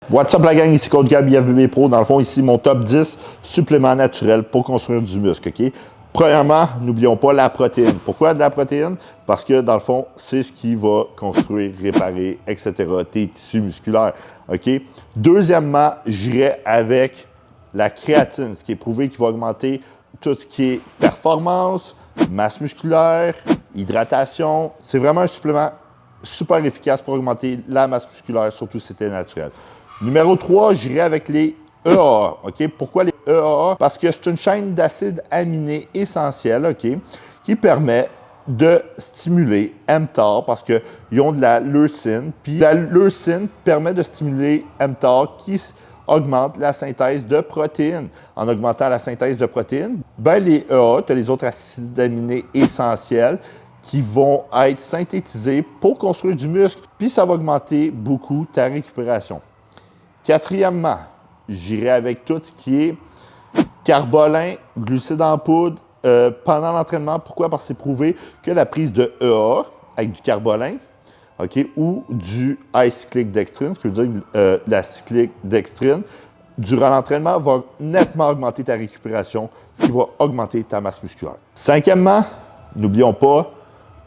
What's up la gang, ici Coach Gab, IFBB Pro. Dans le fond, ici, mon top 10 suppléments naturels pour construire du muscle, OK? Premièrement, n'oublions pas la protéine. Pourquoi de la protéine? Parce que, dans le fond, c'est ce qui va construire, réparer, etc., tes tissus musculaires, OK? Deuxièmement, j'irai avec la créatine, ce qui est prouvé qui va augmenter tout ce qui est performance, masse musculaire, hydratation. C'est vraiment un supplément super efficace pour augmenter la masse musculaire, surtout si c'était naturel. Numéro 3, j'irai avec les EAA. OK? Pourquoi les EAA? Parce que c'est une chaîne d'acides aminés essentiels, OK, qui permet de stimuler mTOR parce qu'ils ont de la leucine. Puis la leucine permet de stimuler mTOR qui augmente la synthèse de protéines. En augmentant la synthèse de protéines, ben les EAA, tu as les autres acides aminés essentiels qui vont être synthétisés pour construire du muscle, puis ça va augmenter beaucoup ta récupération. Quatrièmement, j'irai avec tout ce qui est carbolin, glucides en poudre pendant l'entraînement. Pourquoi? Parce que c'est prouvé que la prise de EAA avec du carbolin, OK, ou du high cyclic dextrine, ce qui veut dire la cyclic dextrine, durant l'entraînement va nettement augmenter ta récupération, ce qui va augmenter ta masse musculaire. Cinquièmement, n'oublions pas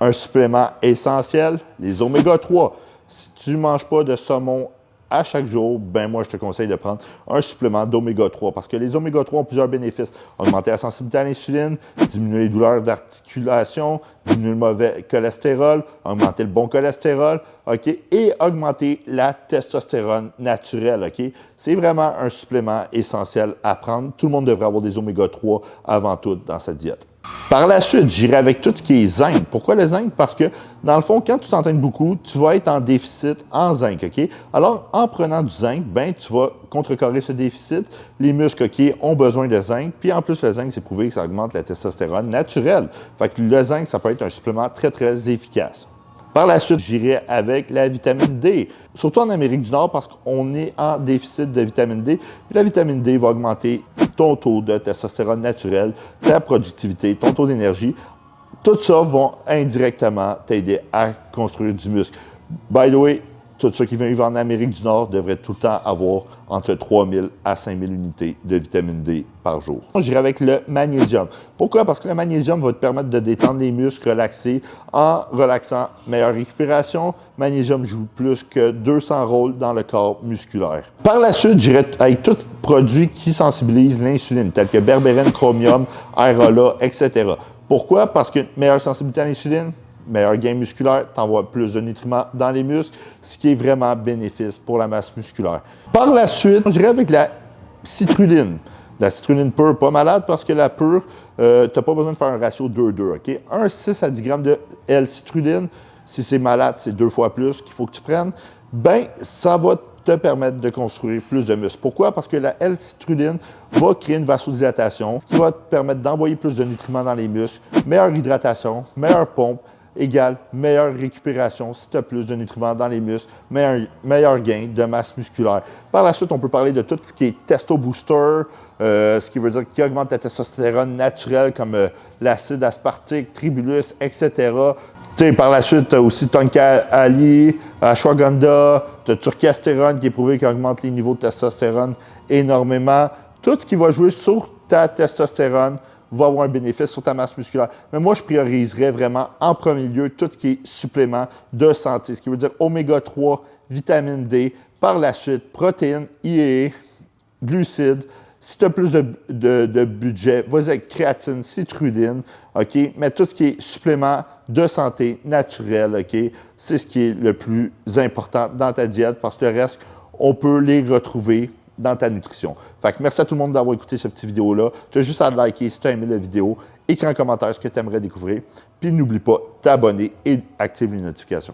un supplément essentiel, les oméga 3. Si tu ne manges pas de saumon à chaque jour, ben moi, je te conseille de prendre un supplément d'oméga 3 parce que les oméga 3 ont plusieurs bénéfices. Augmenter la sensibilité à l'insuline, diminuer les douleurs d'articulation, diminuer le mauvais cholestérol, augmenter le bon cholestérol, OK, et augmenter la testostérone naturelle, OK? C'est vraiment un supplément essentiel à prendre. Tout le monde devrait avoir des oméga 3 avant tout dans sa diète. Par la suite, j'irai avec tout ce qui est zinc. Pourquoi le zinc? Parce que, dans le fond, quand tu t'entraînes beaucoup, tu vas être en déficit en zinc, OK? Alors, en prenant du zinc, ben, tu vas contrecarrer ce déficit. Les muscles, OK, ont besoin de zinc. Puis, en plus, le zinc, c'est prouvé que ça augmente la testostérone naturelle. Fait que le zinc, ça peut être un supplément très, très efficace. Par la suite, j'irai avec la vitamine D, surtout en Amérique du Nord parce qu'on est en déficit de vitamine D. Puis la vitamine D va augmenter ton taux de testostérone naturel, ta productivité, ton taux d'énergie. Tout ça va indirectement t'aider à construire du muscle. By the way, tous ceux qui vivent en Amérique du Nord devraient tout le temps avoir entre 3000 à 5000 unités de vitamine D par jour. J'irai avec le magnésium. Pourquoi? Parce que le magnésium va te permettre de détendre les muscles, relaxer. En relaxant, meilleure récupération. Magnésium joue plus que 200 rôles dans le corps musculaire. Par la suite, j'irai avec tous les produits qui sensibilisent l'insuline, tels que berbérène, chromium, aérola, etc. Pourquoi? Parce qu'une meilleure sensibilité à l'insuline, meilleur gain musculaire, tu envoies plus de nutriments dans les muscles, ce qui est vraiment bénéfice pour la masse musculaire. Par la suite, j'irai avec la citrulline. La citrulline pure, pas malade parce que la pure, tu n'as pas besoin de faire un ratio 2-2, OK? 6 à 10 grammes de L-citrulline, si c'est malade, c'est 2 fois plus qu'il faut que tu prennes. Ben, ça va te permettre de construire plus de muscles. Pourquoi? Parce que la L-citrulline va créer une vasodilatation, ce qui va te permettre d'envoyer plus de nutriments dans les muscles, meilleure hydratation, meilleure pompe, égale meilleure récupération si tu as plus de nutriments dans les muscles, meilleur gain de masse musculaire. Par la suite, on peut parler de tout ce qui est testo booster, ce qui veut dire qui augmente la testostérone naturelle comme l'acide aspartique, tribulus, etc. T'sais, par la suite, tu as aussi tonka ali, ashwagandha, tu as turkastérone qui est prouvé qu'il augmente les niveaux de testostérone énormément. Tout ce qui va jouer sur ta testostérone va avoir un bénéfice sur ta masse musculaire. Mais moi, je prioriserais vraiment en premier lieu tout ce qui est supplément de santé, ce qui veut dire oméga 3, vitamine D, par la suite, protéines, IAA, glucides. Si tu as plus de budget, vas-y avec créatine, citrulline, OK? Mais tout ce qui est supplément de santé naturel, OK? C'est ce qui est le plus important dans ta diète parce que le reste, on peut les retrouver dans ta nutrition. Fait que merci à tout le monde d'avoir écouté cette petite vidéo-là. Tu as juste à liker si tu as aimé la vidéo, écris en commentaire ce que tu aimerais découvrir, puis n'oublie pas de t'abonner et activer les notifications.